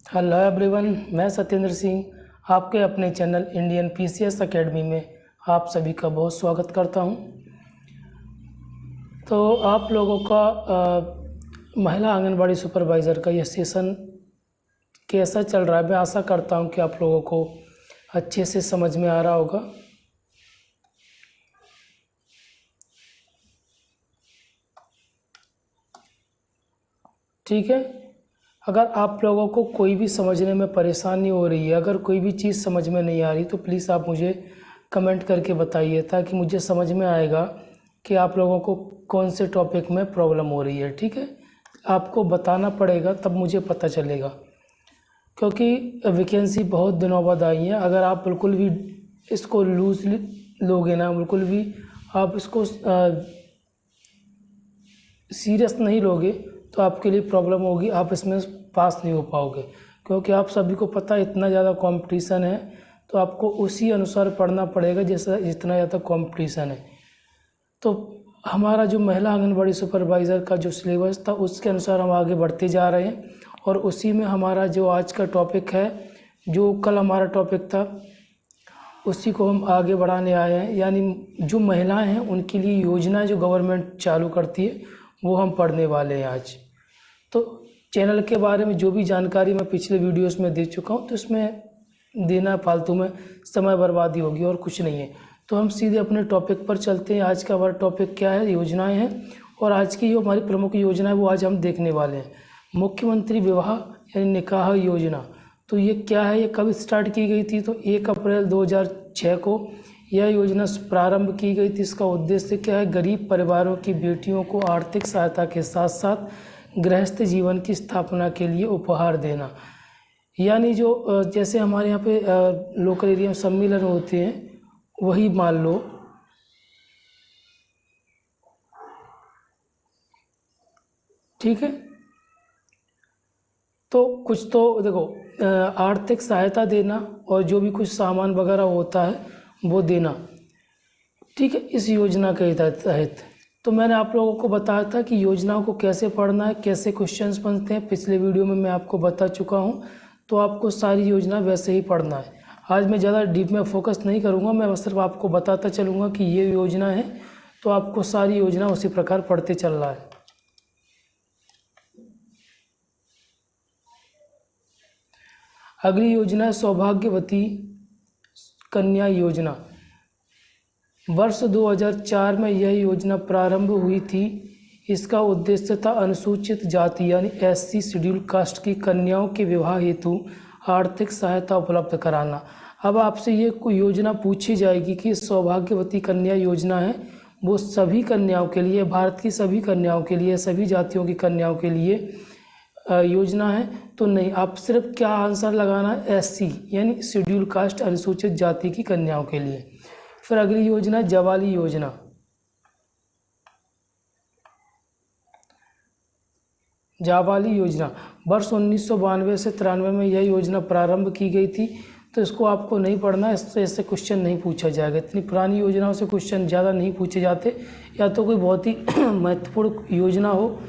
Hello everyone, मैं सत्येंद्र सिंह आपके अपने चैनल इंडियन पीसीएस एकेडमी में आप सभी का बहुत स्वागत करता हूं। तो आप लोगों का महिला आंगनबाड़ी सुपरवाइज़र का यह सेशन कैसा चल रहा है, मैं आशा करता हूं कि आप लोगों को अच्छे से समझ में आ रहा होगा। ठीक है, अगर आप लोगों को कोई भी समझने में परेशानी हो रही है, अगर कोई भी चीज़ समझ में नहीं आ रही तो प्लीज़ आप मुझे कमेंट करके बताइए, ताकि मुझे समझ में आएगा कि आप लोगों को कौन से टॉपिक में प्रॉब्लम हो रही है। ठीक है, आपको बताना पड़ेगा तब मुझे पता चलेगा, क्योंकि वैकेंसी बहुत दिनों बाद आई है। अगर आप बिल्कुल भी इसको लूज लोगे ना, बिल्कुल भी आप इसको सीरियस नहीं लोगे तो आपके लिए प्रॉब्लम होगी, आप इसमें पास नहीं हो पाओगे। क्योंकि आप सभी को पता है इतना ज़्यादा कंपटीशन है, तो आपको उसी अनुसार पढ़ना पड़ेगा जैसा जितना ज़्यादा कंपटीशन है। तो हमारा जो महिला आंगनबाड़ी सुपरवाइज़र का जो सिलेबस था उसके अनुसार हम आगे बढ़ते जा रहे हैं, और उसी में हमारा जो आज का टॉपिक है, जो कल हमारा टॉपिक था, उसी को हम आगे बढ़ाने आए हैं। यानी जो महिलाएं हैं उनके लिए योजना जो गवर्नमेंट चालू करती है वो हम पढ़ने वाले हैं आज। तो चैनल के बारे में जो भी जानकारी मैं पिछले वीडियोस में दे चुका हूँ, तो इसमें देना फालतू में समय बर्बादी होगी और कुछ नहीं है। तो हम सीधे अपने टॉपिक पर चलते हैं। आज का हमारा टॉपिक क्या है? योजनाएं हैं, और आज की जो हमारी प्रमुख योजना है वो आज हम देखने वाले हैं। मुख्यमंत्री विवाह यानी निकाह योजना, तो ये क्या है, ये कब स्टार्ट की गई थी? तो 1 अप्रैल 2006 को यह योजना प्रारंभ की गई थी। इसका उद्देश्य क्या है? गरीब परिवारों की बेटियों को आर्थिक सहायता के साथ साथ गृहस्थ जीवन की स्थापना के लिए उपहार देना। यानी जो जैसे हमारे यहाँ पे लोकल एरिया में सम्मेलन होते हैं, वही मान लो। ठीक है, तो कुछ तो देखो, आर्थिक सहायता देना और जो भी कुछ सामान वगैरह होता है वो देना। ठीक है, इस योजना के तहत तो मैंने आप लोगों को बताया था कि योजनाओं को कैसे पढ़ना है, कैसे क्वेश्चंस बनते हैं, पिछले वीडियो में मैं आपको बता चुका हूं। तो आपको सारी योजना वैसे ही पढ़ना है। आज मैं ज़्यादा डीप में फोकस नहीं करूंगा, मैं सिर्फ आपको बताता चलूँगा कि ये योजना है, तो आपको सारी योजना उसी प्रकार पढ़ते चल रहा है। अगली योजना है सौभाग्यवती कन्या योजना। वर्ष 2004 में यह योजना प्रारंभ हुई थी। इसका उद्देश्य था अनुसूचित जाति यानी एससी शेड्यूल कास्ट की कन्याओं के विवाह हेतु आर्थिक सहायता उपलब्ध कराना। अब आपसे ये कोई योजना पूछी जाएगी कि सौभाग्यवती कन्या योजना है वो सभी कन्याओं के लिए, भारत की सभी कन्याओं के लिए, सभी जातियों की कन्याओं के लिए योजना है? तो नहीं, आप सिर्फ क्या आंसर लगाना है? एससी यानी शेड्यूल कास्ट अनुसूचित जाति की कन्याओं के लिए। फिर अगली योजना जवाली योजना। जाबाली योजना वर्ष 1992 से 93 में यह योजना प्रारंभ की गई थी। तो इसको आपको नहीं पढ़ना है, इससे ऐसे क्वेश्चन नहीं पूछा जाएगा। इतनी पुरानी योजनाओं से क्वेश्चन ज़्यादा नहीं पूछे जाते, या तो कोई बहुत ही महत्वपूर्ण योजना हो।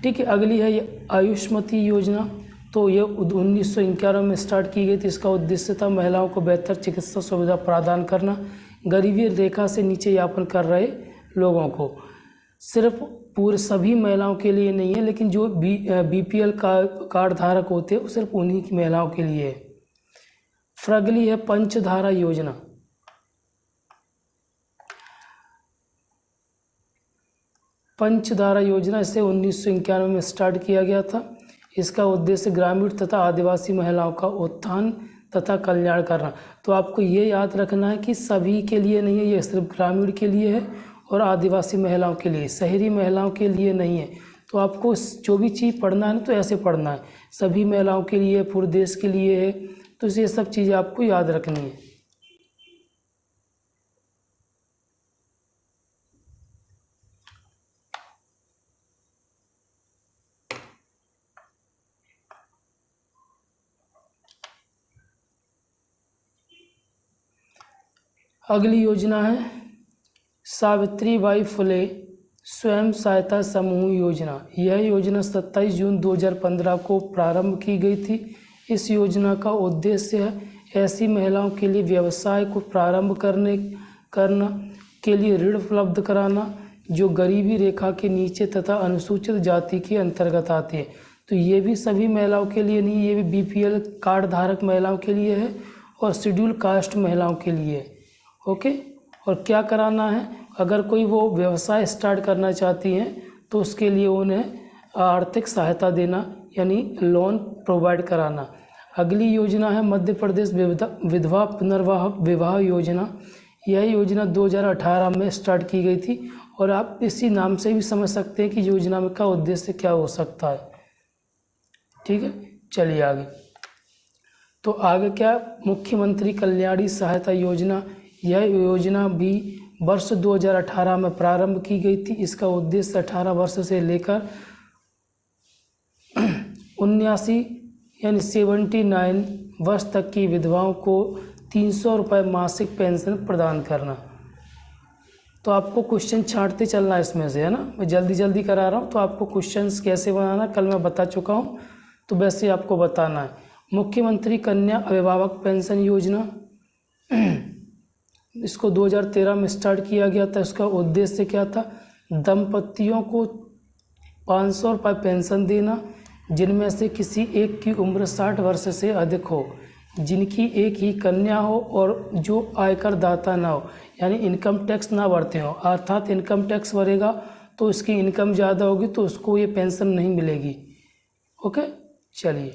ठीक है, अगली है ये आयुष्मती योजना। तो ये 1991 में स्टार्ट की गई थी। इसका उद्देश्य था महिलाओं को बेहतर चिकित्सा सुविधा प्रदान करना, गरीबी रेखा से नीचे यापन कर रहे लोगों को। सिर्फ पूरे सभी महिलाओं के लिए नहीं है, लेकिन जो बीपीएल कार्ड धारक होते हैं वो सिर्फ उन्हीं की महिलाओं के लिए है। फिर अगली है पंचधारा योजना। पंचधारा योजना इसे 1991 में स्टार्ट किया गया था। इसका उद्देश्य ग्रामीण तथा आदिवासी महिलाओं का उत्थान तथा कल्याण करना। तो आपको ये याद रखना है कि सभी के लिए नहीं है, ये सिर्फ ग्रामीण के लिए है और आदिवासी महिलाओं के लिए, शहरी महिलाओं के लिए नहीं है। तो आपको जो भी चीज़ पढ़ना है ना, तो ऐसे पढ़ना है, सभी महिलाओं के लिए, पूरे देश के लिए है। तो ये सब चीज़ें आपको याद रखनी है। अगली योजना है सावित्रीबाई फुले स्वयं सहायता समूह योजना, यह योजना 27 जून 2015 को प्रारंभ की गई थी। इस योजना का उद्देश्य है ऐसी महिलाओं के लिए व्यवसाय को प्रारंभ करना के लिए ऋण उपलब्ध कराना जो गरीबी रेखा के नीचे तथा अनुसूचित जाति के अंतर्गत आती है। तो ये भी सभी महिलाओं के लिए नहीं, ये भी BPL कार्ड धारक महिलाओं के लिए है और शेड्यूल कास्ट महिलाओं के लिए है। ओके, और क्या कराना है, अगर कोई वो व्यवसाय स्टार्ट करना चाहती हैं तो उसके लिए उन्हें आर्थिक सहायता देना यानी लोन प्रोवाइड कराना। अगली योजना है मध्य प्रदेश विधवा पुनर्विवाह विवाह योजना। यह योजना 2018 में स्टार्ट की गई थी और आप इसी नाम से भी समझ सकते हैं कि योजना का उद्देश्य क्या हो सकता है। ठीक है, चलिए आगे। तो आगे क्या, मुख्यमंत्री कल्याणी सहायता योजना। यह योजना भी वर्ष 2018 में प्रारंभ की गई थी। इसका उद्देश्य 18 वर्ष से लेकर 79 यानी 79 वर्ष तक की विधवाओं को 300 रुपये मासिक पेंशन प्रदान करना। तो आपको क्वेश्चन छांटते चलना है इसमें से, है ना। मैं जल्दी जल्दी करा रहा हूँ, तो आपको क्वेश्चंस कैसे बनाना कल मैं बता चुका हूँ, तो वैसे आपको बताना है। मुख्यमंत्री कन्या अभिभावक पेंशन योजना, इसको 2013 में स्टार्ट किया गया था। इसका उद्देश्य क्या था, दंपतियों को 500 रुपये पेंशन देना जिनमें से किसी एक की उम्र 60 वर्ष से अधिक हो, जिनकी एक ही कन्या हो और जो आयकर दाता ना हो, यानी इनकम टैक्स ना भरते हो। अर्थात इनकम टैक्स भरेगा तो उसकी इनकम ज़्यादा होगी तो उसको ये पेंशन नहीं मिलेगी। ओके, चलिए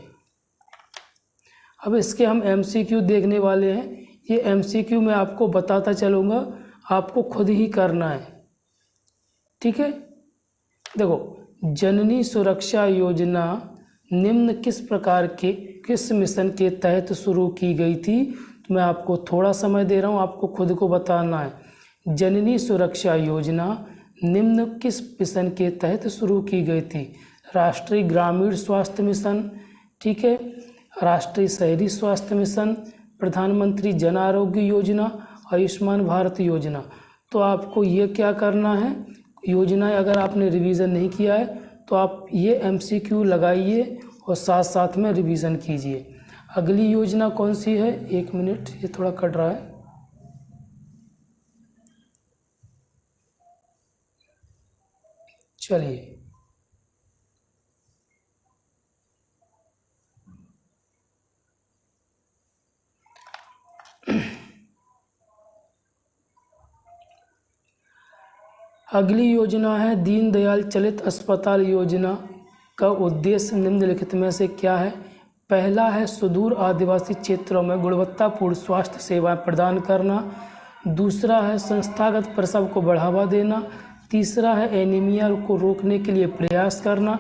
अब इसके हम MCQ देखने वाले हैं। ये MCQ मैं आपको बताता चलूँगा, आपको खुद ही करना है। ठीक है, देखो, जननी सुरक्षा योजना निम्न किस मिशन के तहत शुरू की गई थी। तो मैं आपको थोड़ा समय दे रहा हूँ, आपको खुद को बताना है। जननी सुरक्षा योजना निम्न किस मिशन के तहत शुरू की गई थी। राष्ट्रीय ग्रामीण स्वास्थ्य मिशन, ठीक है, राष्ट्रीय शहरी स्वास्थ्य मिशन, प्रधानमंत्री जन आरोग्य योजना, आयुष्मान भारत योजना। तो आपको ये क्या करना है, योजनाएं अगर आपने रिवीजन नहीं किया है तो आप ये MCQ लगाइए और साथ साथ में रिवीजन कीजिए। अगली योजना कौन सी है, 1 मिनट, ये थोड़ा कट रहा है। चलिए, अगली योजना है दीनदयाल चलित अस्पताल योजना। का उद्देश्य निम्नलिखित में से क्या है। पहला है सुदूर आदिवासी क्षेत्रों में गुणवत्तापूर्ण स्वास्थ्य सेवाएं प्रदान करना। दूसरा है संस्थागत प्रसव को बढ़ावा देना। तीसरा है एनीमिया को रोकने के लिए प्रयास करना।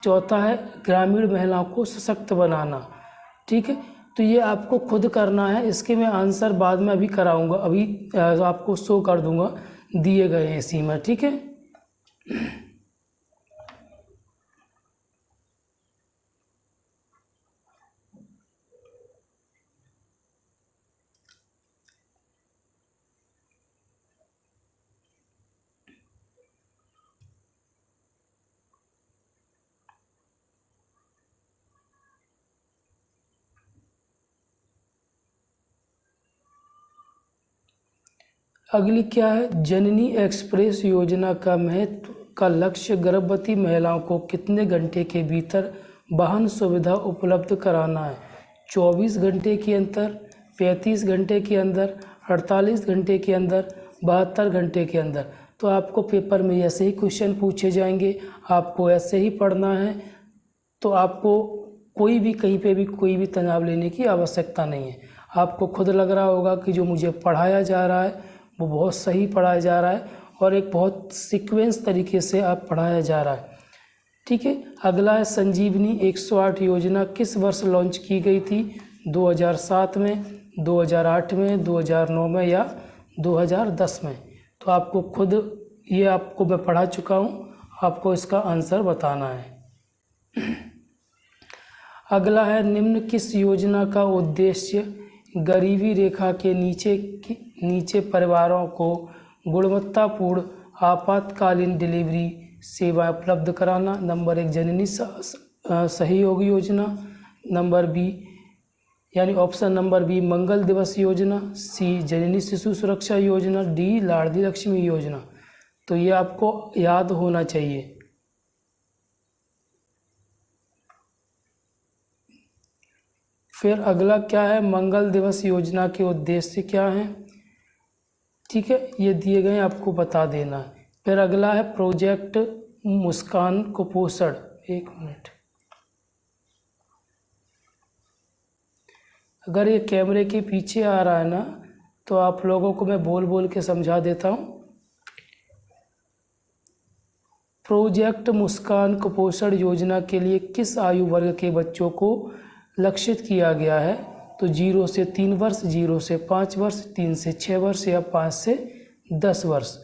चौथा है ग्रामीण महिलाओं को सशक्त बनाना। ठीक है, तो ये आपको खुद करना है। इसके मैं आंसर बाद में अभी कराऊंगा, अभी आपको शो कर दूंगा दिए गए इसी में। ठीक है, अगली क्या है, जननी एक्सप्रेस योजना का महत्व का लक्ष्य गर्भवती महिलाओं को कितने घंटे के भीतर वाहन सुविधा उपलब्ध कराना है। 24 घंटे के अंदर, 35 घंटे के अंदर, 48 घंटे के अंदर, 72 घंटे के अंदर। तो आपको पेपर में ऐसे ही क्वेश्चन पूछे जाएंगे, आपको ऐसे ही पढ़ना है। तो आपको कोई भी कहीं पे भी कोई भी तनाव लेने की आवश्यकता नहीं है। आपको खुद लग रहा होगा कि जो मुझे पढ़ाया जा रहा है वो बहुत सही पढ़ाया जा रहा है और एक बहुत सीक्वेंस तरीके से आप पढ़ाया जा रहा है। ठीक है, अगला है संजीवनी 108 योजना किस वर्ष लॉन्च की गई थी। 2007 में, 2008 में, 2009 में या 2010 में। तो आपको खुद, ये आपको मैं पढ़ा चुका हूँ, आपको इसका आंसर बताना है। अगला है निम्न किस योजना का उद्देश्य गरीबी रेखा के नीचे परिवारों को गुणवत्तापूर्ण आपातकालीन डिलीवरी सेवाएं उपलब्ध कराना। नंबर 1 जननी सहयोग योजना। नंबर बी यानी ऑप्शन नंबर बी मंगल दिवस योजना। सी जननी शिशु सुरक्षा योजना। डी लाडली लक्ष्मी योजना। तो ये आपको याद होना चाहिए। फिर अगला क्या है, मंगल दिवस योजना के उद्देश्य क्या हैं, ठीक है, ये दिए गए आपको बता देना है। फिर अगला है प्रोजेक्ट मुस्कान कुपोषण। एक मिनट, अगर ये कैमरे के पीछे आ रहा है ना तो आप लोगों को मैं बोल बोल के समझा देता हूँ। प्रोजेक्ट मुस्कान कुपोषण योजना के लिए किस आयु वर्ग के बच्चों को लक्षित किया गया है? तो 0 से 3 वर्ष, 0 से 5 वर्ष, 3 से 6 वर्ष या 5 से 10 वर्ष।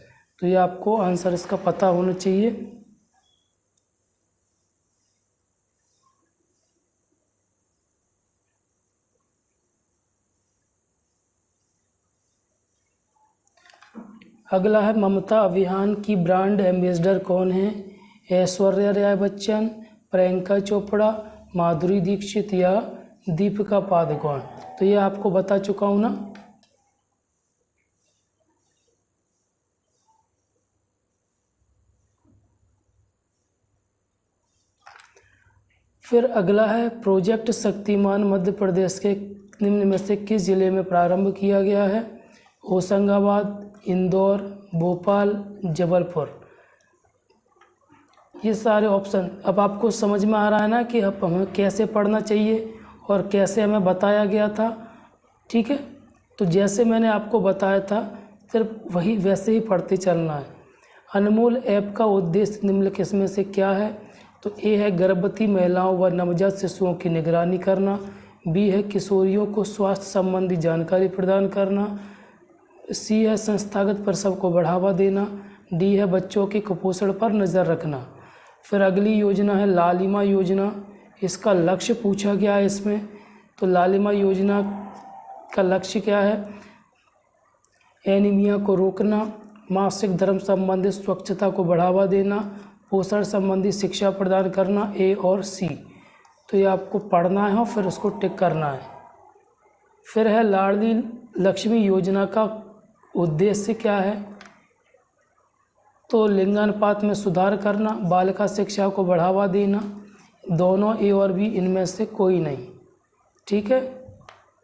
तो ये आपको आंसर इसका पता होना चाहिए। अगला है ममता अभियान की ब्रांड एम्बेसडर कौन है? ऐश्वर्या राय बच्चन, प्रियंका चोपड़ा, माधुरी दीक्षित या दीपिका पादुकोण। तो ये आपको बता चुका हूँ ना। फिर अगला है प्रोजेक्ट शक्तिमान मध्य प्रदेश के निम्न में से किस जिले में प्रारंभ किया गया है? होशंगाबाद, इंदौर, भोपाल, जबलपुर। ये सारे ऑप्शन अब आपको समझ में आ रहा है ना कि अब हमें कैसे पढ़ना चाहिए और कैसे हमें बताया गया था, ठीक है। तो जैसे मैंने आपको बताया था सिर्फ वही वैसे ही पढ़ते चलना है। अनमोल ऐप का उद्देश्य निम्नलिखित में से क्या है? तो ए है गर्भवती महिलाओं व नवजात शिशुओं की निगरानी करना। बी है किशोरियों को स्वास्थ्य संबंधी जानकारी प्रदान करना। सी है संस्थागत प्रसव को बढ़ावा देना। डी है बच्चों के कुपोषण पर नज़र रखना। फिर अगली योजना है लालिमा योजना। इसका लक्ष्य पूछा गया है इसमें। तो लालिमा योजना का लक्ष्य क्या है? एनीमिया को रोकना, मासिक धर्म संबंधित स्वच्छता को बढ़ावा देना, पोषण संबंधी शिक्षा प्रदान करना। ए और सी। तो ये आपको पढ़ना है और फिर उसको टिक करना है। फिर है लाडली लक्ष्मी योजना का उद्देश्य क्या है? तो लिंगानुपात में सुधार करना, बालिका शिक्षा को बढ़ावा देना। दोनों ए और बी, इनमें से कोई नहीं, ठीक है।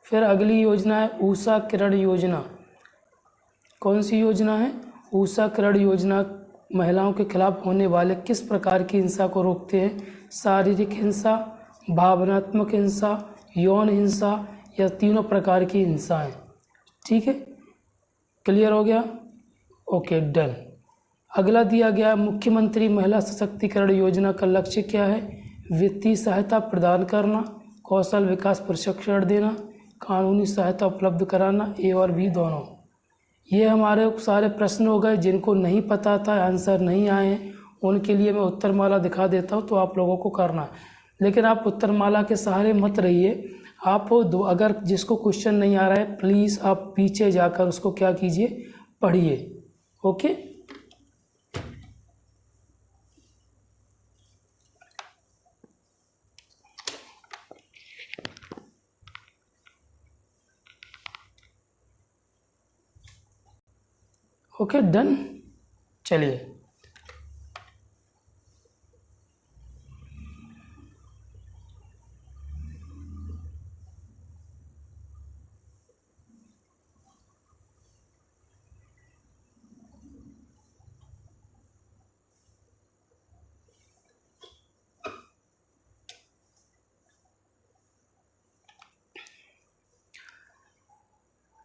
फिर अगली योजना है ऊषा किरण योजना। कौन सी योजना है? ऊषा किरण योजना महिलाओं के खिलाफ होने वाले किस प्रकार की हिंसा को रोकते हैं? शारीरिक हिंसा, भावनात्मक हिंसा, यौन हिंसा या तीनों प्रकार की हिंसाएं, ठीक है। क्लियर हो गया? Okay, done. अगला दिया गया मुख्यमंत्री महिला सशक्तिकरण योजना का लक्ष्य क्या है? वित्तीय सहायता प्रदान करना, कौशल विकास प्रशिक्षण देना, कानूनी सहायता उपलब्ध कराना। ए और बी दोनों। ये हमारे सारे प्रश्न हो गए। जिनको नहीं पता था, आंसर नहीं आए हैं, उनके लिए मैं उत्तरमाला दिखा देता हूँ, तो आप लोगों को करना है। लेकिन आप उत्तरमाला के सहारे मत रहिए। आप अगर जिसको क्वेश्चन नहीं आ रहा है, प्लीज़ आप पीछे जाकर उसको क्या कीजिए, पढ़िए। Okay, okay, done. चलिए,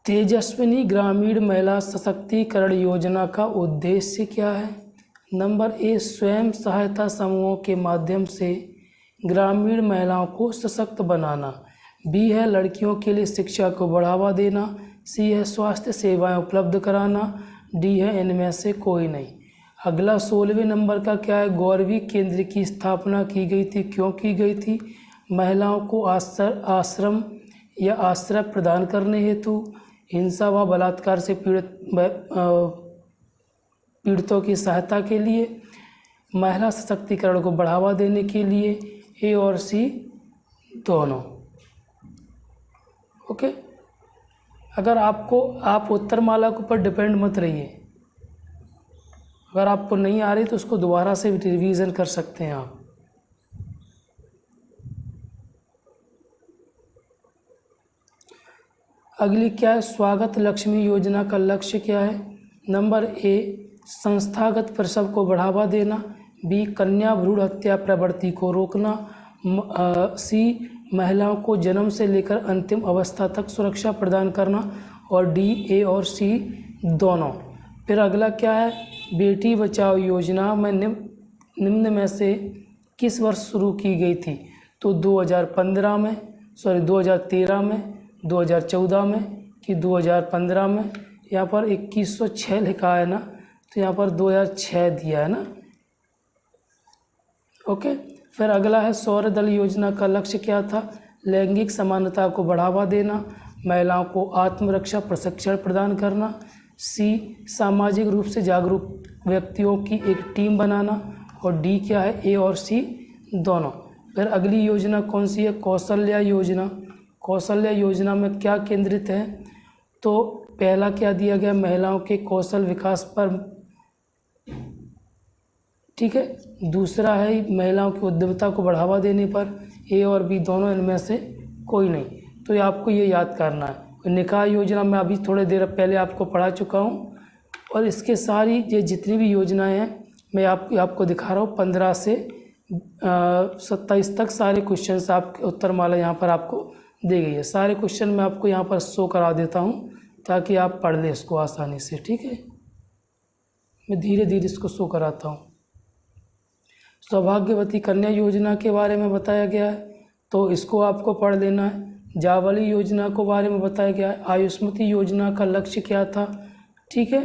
तेजस्विनी ग्रामीण महिला सशक्तिकरण योजना का उद्देश्य क्या है? नंबर ए स्वयं सहायता समूहों के माध्यम से ग्रामीण महिलाओं को सशक्त बनाना। बी है लड़कियों के लिए शिक्षा को बढ़ावा देना। सी है स्वास्थ्य सेवाएं उपलब्ध कराना। डी है इनमें से कोई नहीं। अगला 16वें नंबर का क्या है? गौरवी केंद्र की स्थापना की गई थी, क्यों की गई थी? महिलाओं को आश्रम या आश्रय प्रदान करने हेतु, हिंसा व बलात्कार से पीड़ित पीड़ितों की सहायता के लिए, महिला सशक्तिकरण को बढ़ावा देने के लिए, ए और सी दोनों। ओके, अगर आप उत्तरमाला के ऊपर डिपेंड मत रहिए, अगर आपको नहीं आ रही तो उसको दोबारा से रिवीजन कर सकते हैं आप। अगली क्या है, स्वागत लक्ष्मी योजना का लक्ष्य क्या है? नंबर ए, संस्थागत प्रसव को बढ़ावा देना, बी, कन्या भ्रूण हत्या प्रवृत्ति को रोकना, सी, महिलाओं को जन्म से लेकर अंतिम अवस्था तक सुरक्षा प्रदान करना, और डी, ए और सी दोनों। फिर अगला क्या है, बेटी बचाओ योजना में निम्न में से किस वर्ष शुरू की गई थी? तो 2015 में, 2013 में, 2014 में कि 2015 में? यहाँ पर 2106 लिखा है ना, तो यहाँ पर 2006 दिया है ना। ओके, फिर अगला है सौर दल योजना का लक्ष्य क्या था? लैंगिक समानता को बढ़ावा देना, महिलाओं को आत्मरक्षा प्रशिक्षण प्रदान करना, सी, सामाजिक रूप से जागरूक व्यक्तियों की एक टीम बनाना, और डी क्या है, ए और सी दोनों। फिर अगली योजना कौन सी है? कौशल्या योजना। कौशल्या योजना में क्या केंद्रित है? तो पहला क्या दिया गया, महिलाओं के कौशल विकास पर, ठीक है। दूसरा है महिलाओं की उद्यमिता को बढ़ावा देने पर, ए और बी दोनों, इनमें से कोई नहीं। तो ये आपको ये याद करना है। निकाह योजना मैं अभी थोड़ी देर पहले आपको पढ़ा चुका हूँ, और इसके सारी ये जितनी भी योजनाएं हैं मैं आपको दिखा रहा हूँ। 15 से 27 तक सारे क्वेश्चंस आपके उत्तरमाला यहाँ पर आपको दी गई है। सारे क्वेश्चन मैं आपको यहाँ पर शो करा देता हूँ ताकि आप पढ़ लें इसको आसानी से, ठीक है। मैं धीरे धीरे इसको शो कराता हूँ। सौभाग्यवती कन्या योजना के बारे में बताया गया है, तो इसको आपको पढ़ लेना है। जावली योजना के बारे में बताया गया है। आयुष्मती योजना का लक्ष्य क्या था, ठीक है।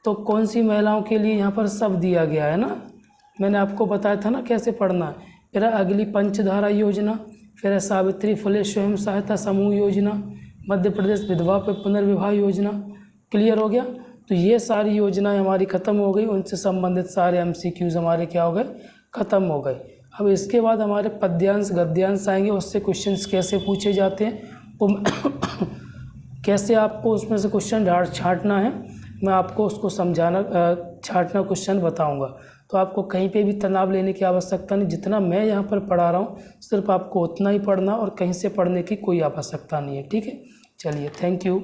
तो कौन सी महिलाओं के लिए यहाँ पर सब दिया गया है ना, मैंने आपको बताया था ना कैसे पढ़ना है। फिर अगली पंचधारा योजना, फिर सावित्री फुले स्वयं सहायता समूह योजना, मध्य प्रदेश विधवा पे पुनर्विवाह योजना। क्लियर हो गया? तो ये सारी योजनाएं हमारी ख़त्म हो गई, उनसे संबंधित सारे MCQs हमारे क्या हो गए, ख़त्म हो गए। अब इसके बाद हमारे पद्यांश गद्यांश आएंगे, उससे क्वेश्चंस कैसे पूछे जाते हैं, वो कैसे आपको उसमें से क्वेश्चन छांटना है, मैं आपको उसको समझाना छांटना क्वेश्चन बताऊंगा। तो आपको कहीं पे भी तनाव लेने की आवश्यकता नहीं, जितना मैं यहाँ पर पढ़ा रहा हूँ सिर्फ आपको उतना ही पढ़ना और कहीं से पढ़ने की कोई आवश्यकता नहीं है, ठीक है। चलिए, थैंक यू।